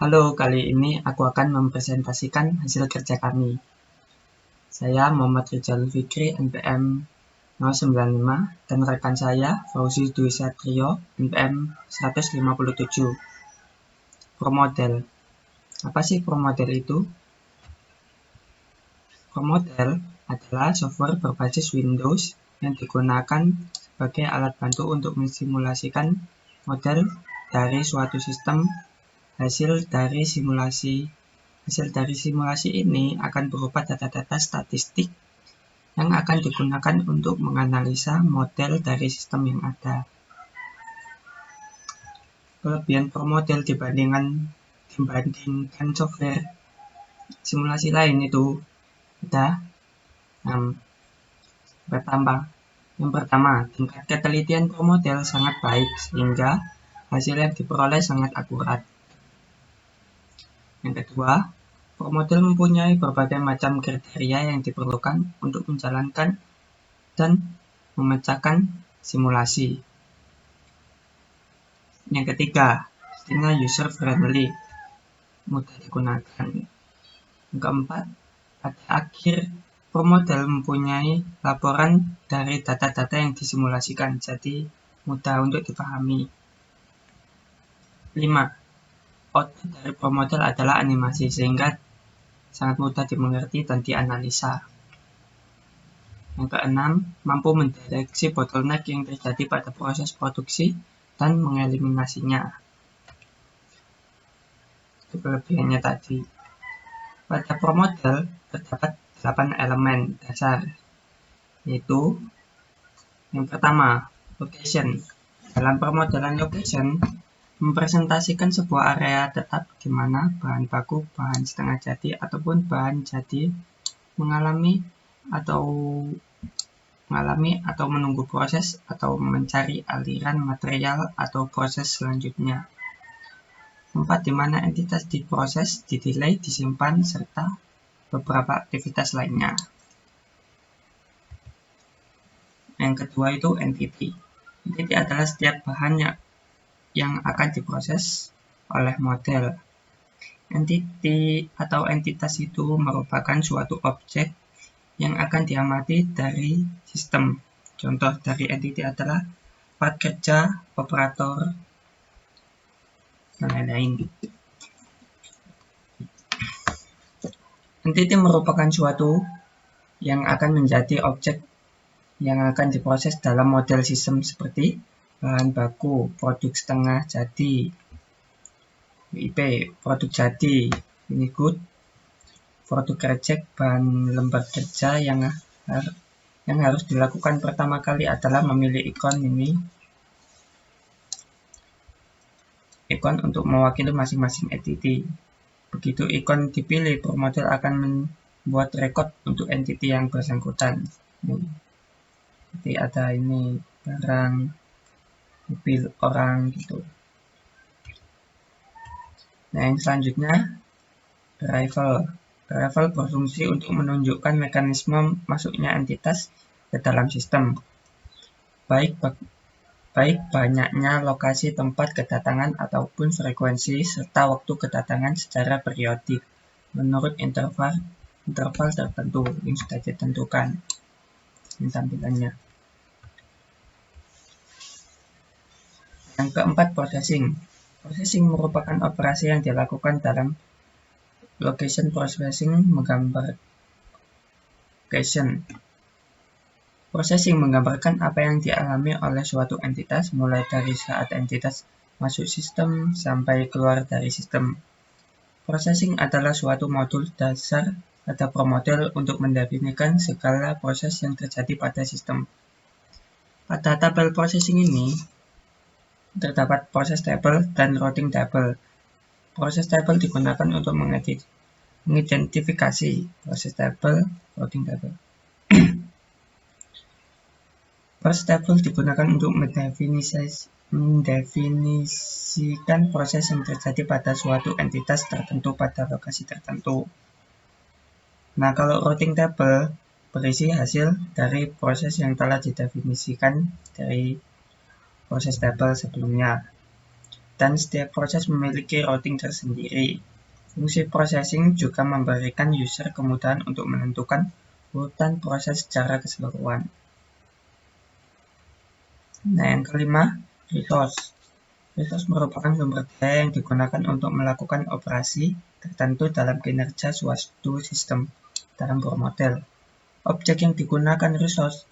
Halo, kali ini aku akan mempresentasikan hasil kerja kami. Saya Muhammad Rizal Fikri, NPM 095, dan rekan saya Fauzi Dwi Satrio, NPM 157. ProModel. Apa sih ProModel itu? ProModel adalah software berbasis Windows yang digunakan sebagai alat bantu untuk mensimulasikan model dari suatu sistem. Hasil dari simulasi ini akan berupa data-data statistik yang akan digunakan untuk menganalisa model dari sistem yang ada. Kelebihan ProModel dibandingkan software simulasi lain itu ada bertambah. Yang pertama, tingkat ketelitian ProModel sangat baik sehingga hasil yang diperoleh sangat akurat. Yang kedua, ProModel mempunyai berbagai macam kriteria yang diperlukan untuk menjalankan dan memecahkan simulasi. Yang ketiga, sistemnya user friendly, mudah digunakan. Yang keempat, pada akhir ProModel mempunyai laporan dari data-data yang disimulasikan, jadi mudah untuk dipahami. 5. Output dari ProModel adalah animasi, sehingga sangat mudah dimengerti dan dianalisa. Yang keenam, mampu mendeteksi bottleneck yang terjadi pada proses produksi dan mengeliminasinya. Itu kelebihannya tadi. Pada ProModel terdapat 8 elemen dasar, yaitu yang pertama, location. Dalam permodelan location, mempresentasikan sebuah area tetap di mana bahan baku, bahan setengah jadi, ataupun bahan jadi mengalami atau menunggu proses atau mencari aliran material atau proses selanjutnya. Tempat di mana entitas diproses, didelay, disimpan, serta beberapa aktivitas lainnya. Yang kedua itu entity. Entity adalah setiap bahan yang akan diproses oleh model. Entity atau entitas itu merupakan suatu objek yang akan diamati dari sistem. Contoh dari entity adalah part kerja, operator, dan lain-lain. Entity merupakan suatu yang akan menjadi objek yang akan diproses dalam model sistem seperti bahan baku, produk setengah jadi, WIP, produk jadi, ini good, produk reject, bahan lembar kerja yang harus dilakukan pertama kali adalah memilih ikon untuk mewakili masing-masing entity. Begitu ikon dipilih, ProModel akan membuat record untuk entity yang bersangkutan. Jadi ada ini barang, mobil, orang gitu. Nah, yang selanjutnya driver. Driver berfungsi untuk menunjukkan mekanisme masuknya entitas ke dalam sistem, baik banyaknya lokasi tempat kedatangan ataupun frekuensi serta waktu kedatangan secara periodik menurut interval tertentu yang sudah ditentukan tampilannya. Yang keempat, processing. Processing merupakan operasi yang dilakukan dalam location processing Processing menggambarkan apa yang dialami oleh suatu entitas mulai dari saat entitas masuk sistem sampai keluar dari sistem. Processing adalah suatu modul dasar pada ProModel untuk mendefinisikan segala proses yang terjadi pada sistem. Pada tabel processing ini terdapat process table dan routing table. Process table digunakan untuk mengidentifikasi process table, routing table. Process table digunakan untuk mendefinisikan proses yang terjadi pada suatu entitas tertentu pada lokasi tertentu. Nah, kalau routing table berisi hasil dari proses yang telah didefinisikan dari proses table sebelumnya. dan setiap proses memiliki routing tersendiri. Fungsi processing juga memberikan user kemudahan untuk menentukan urutan proses secara keseluruhan. Nah, yang kelima, resource. Resource merupakan sumber daya yang digunakan untuk melakukan operasi tertentu dalam kinerja suatu sistem dalam bermodel. Objek yang digunakan resource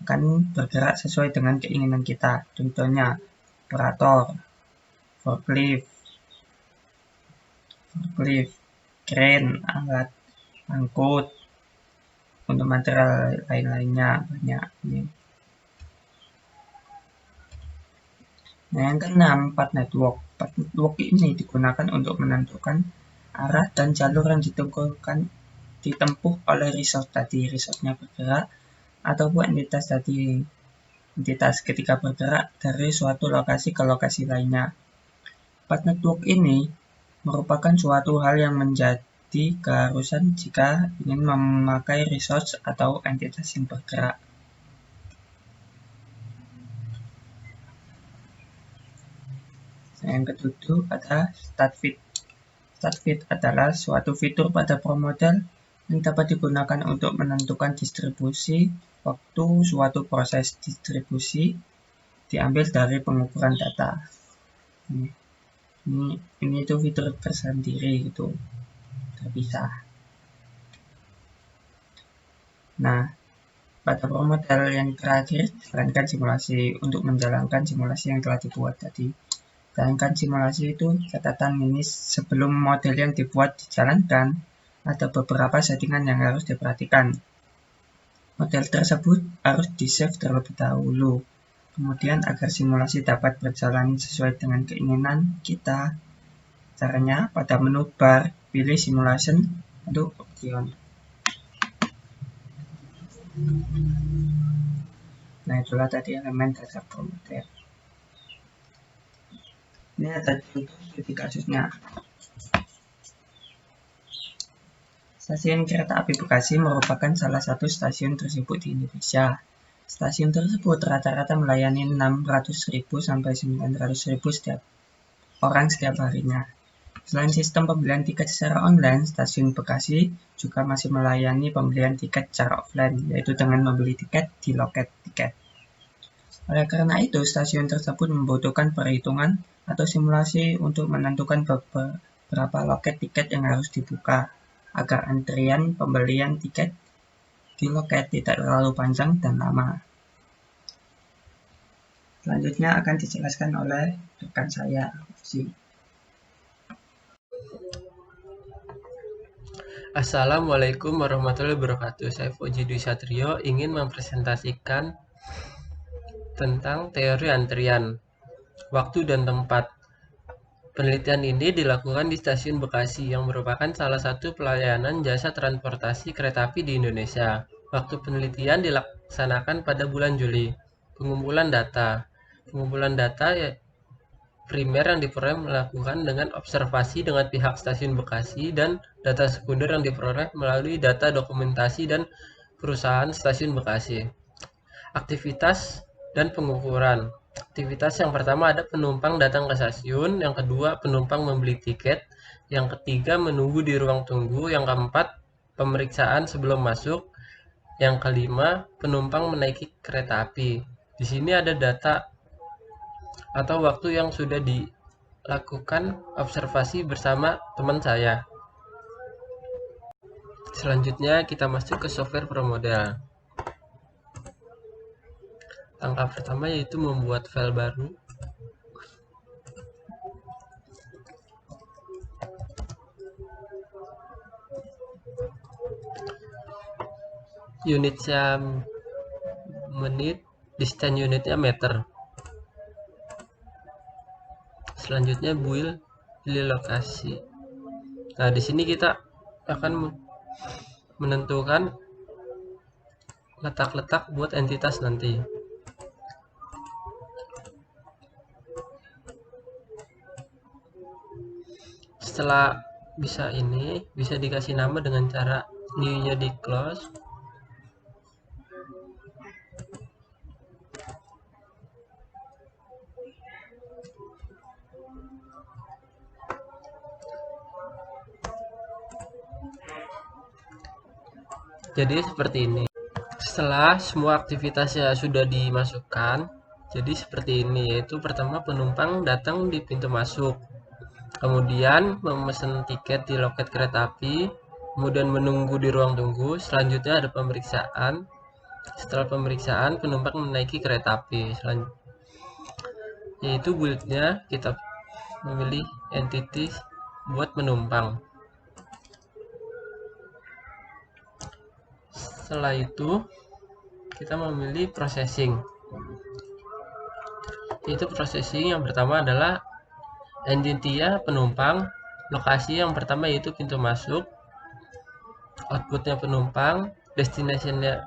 akan bergerak sesuai dengan keinginan kita. Contohnya, operator, forklift, crane, alat angkut, untuk material lain-lainnya banyak. Nah, yang keenam, path network. Path network ini digunakan untuk menentukan arah dan jalur yang ditempuh oleh resource tadi. Resource-nya bergerak ataupun entitas tadi. Entitas ketika bergerak dari suatu lokasi ke lokasi lainnya. Path network ini merupakan suatu hal yang menjadi keharusan jika ingin memakai resource atau entitas yang bergerak. Yang ketujuh ada start feed. Start feed adalah suatu fitur pada ProModel yang dapat digunakan untuk menentukan distribusi waktu suatu proses. Distribusi diambil dari pengukuran data. Ini itu fitur tersendiri gitu, terpisah. Nah, pada ProModel yang terakhir, jalankan simulasi untuk menjalankan simulasi yang telah dibuat tadi. Jalankan simulasi itu catatan ini sebelum model yang dibuat dijalankan, ada beberapa settingan yang harus diperhatikan. Model tersebut harus di-save terlebih dahulu. Kemudian agar simulasi dapat berjalan sesuai dengan keinginan kita, caranya pada menu bar, pilih simulation untuk option. Nah, itulah tadi elemen dasar ProModel. Ini ada contoh studi kasusnya. Stasiun Kereta Api Bekasi merupakan salah satu stasiun tersebut di Indonesia. Stasiun tersebut rata-rata melayani 600.000 sampai 900.000 setiap orang setiap harinya. Selain sistem pembelian tiket secara online, stasiun Bekasi juga masih melayani pembelian tiket secara offline, yaitu dengan membeli tiket di loket tiket. Oleh karena itu, stasiun tersebut membutuhkan perhitungan atau simulasi untuk menentukan beberapa loket tiket yang harus dibuka, agar antrian pembelian tiket di loket tidak terlalu panjang dan lama. Selanjutnya akan dijelaskan oleh rekan saya, Fauzi. Assalamualaikum warahmatullahi wabarakatuh. Saya Fauzi Dwi Satrio ingin mempresentasikan tentang teori antrian, waktu dan tempat. Penelitian ini dilakukan di Stasiun Bekasi yang merupakan salah satu pelayanan jasa transportasi kereta api di Indonesia. Waktu penelitian dilaksanakan pada bulan Juli. Pengumpulan data. Pengumpulan data primer yang diperoleh melakukan dengan observasi dengan pihak Stasiun Bekasi dan data sekunder yang diperoleh melalui data dokumentasi dan perusahaan Stasiun Bekasi. Aktivitas dan pengukuran. Aktivitas yang pertama ada penumpang datang ke stasiun, yang kedua penumpang membeli tiket, yang ketiga menunggu di ruang tunggu, yang keempat pemeriksaan sebelum masuk, yang kelima penumpang menaiki kereta api. Di sini ada data atau waktu yang sudah dilakukan observasi bersama teman saya. Selanjutnya kita masuk ke software ProModel. Langkah pertama yaitu membuat file baru. Unitnya menit, distance unitnya meter. Selanjutnya pilih lokasi. Nah, di sini kita akan menentukan letak-letak buat entitas nanti. Setelah bisa dikasih nama dengan cara new-nya di close. Jadi seperti ini. Setelah semua aktivitasnya sudah dimasukkan, jadi seperti ini, yaitu pertama penumpang datang di pintu masuk, kemudian memesan tiket di loket kereta api, kemudian menunggu di ruang tunggu, selanjutnya ada pemeriksaan. Setelah pemeriksaan, penumpang menaiki kereta api. Yaitu build-nya kita memilih entity buat penumpang. Setelah itu kita memilih processing. Itu processing yang pertama adalah entity-nya penumpang, lokasi yang pertama yaitu pintu masuk, outputnya penumpang, destination-nya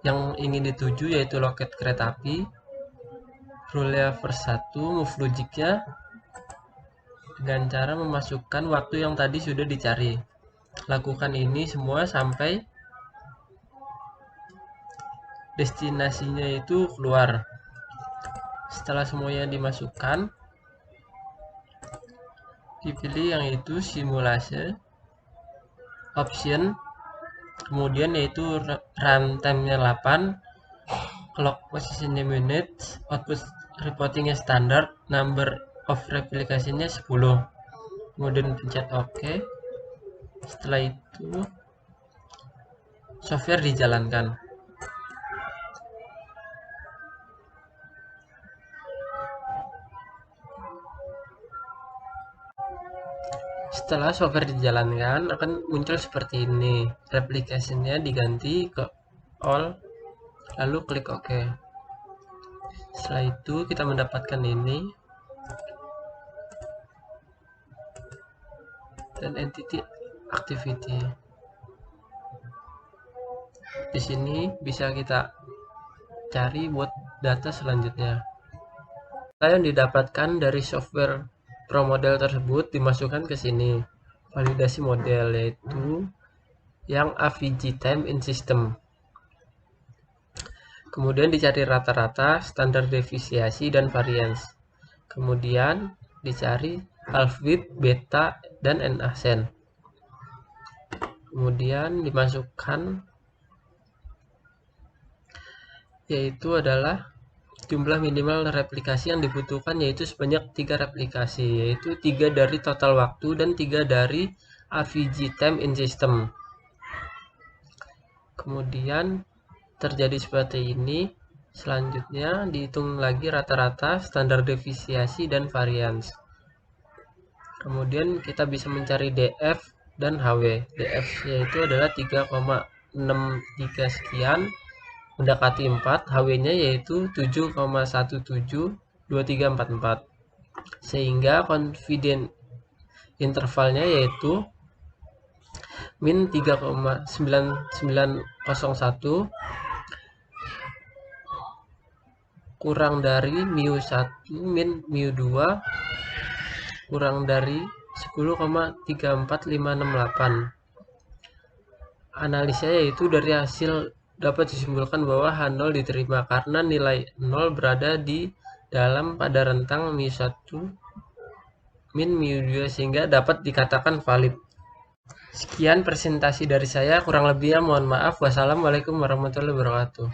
yang ingin dituju yaitu loket kereta api, rule-nya first 1, move logic-nya dengan cara memasukkan waktu yang tadi sudah dicari. Lakukan ini semua sampai destinasinya itu keluar. Setelah semuanya dimasukkan, dipilih yang itu simulasi option, kemudian yaitu runtime-nya 8, clock position-nya minutes, output reporting-nya standar, number of replikasinya 10. Kemudian pencet OK. Setelah itu software dijalankan. Setelah software dijalankan akan muncul seperti ini. Replication-nya diganti ke all, lalu klik OK. Setelah itu kita mendapatkan ini dan entity activity. Di sini bisa kita cari buat data selanjutnya. Data yang didapatkan dari software Pro model tersebut dimasukkan ke sini. Validasi model yaitu yang AVG time in system. Kemudian dicari rata-rata, standar deviasi dan variance. Kemudian dicari half width, beta dan n-ascent. Kemudian dimasukkan yaitu adalah jumlah minimal replikasi yang dibutuhkan yaitu sebanyak 3 replikasi, yaitu 3 dari total waktu dan 3 dari AVG time in system. Kemudian terjadi seperti ini. Selanjutnya dihitung lagi rata-rata, standar deviasi dan variance. Kemudian kita bisa mencari DF dan HW. DF yaitu adalah 3,63 sekian, mendekati 4, HW-nya yaitu 7,172344, sehingga confident intervalnya yaitu min 3,9901 kurang dari mu1 min mu2 kurang dari 10,34568. Analisa yaitu dari hasil dapat disimpulkan bahwa H0 diterima karena nilai 0 berada di dalam pada rentang mu1 min mu2 sehingga dapat dikatakan valid. Sekian presentasi dari saya, kurang lebihnya mohon maaf. Wassalamualaikum warahmatullahi wabarakatuh.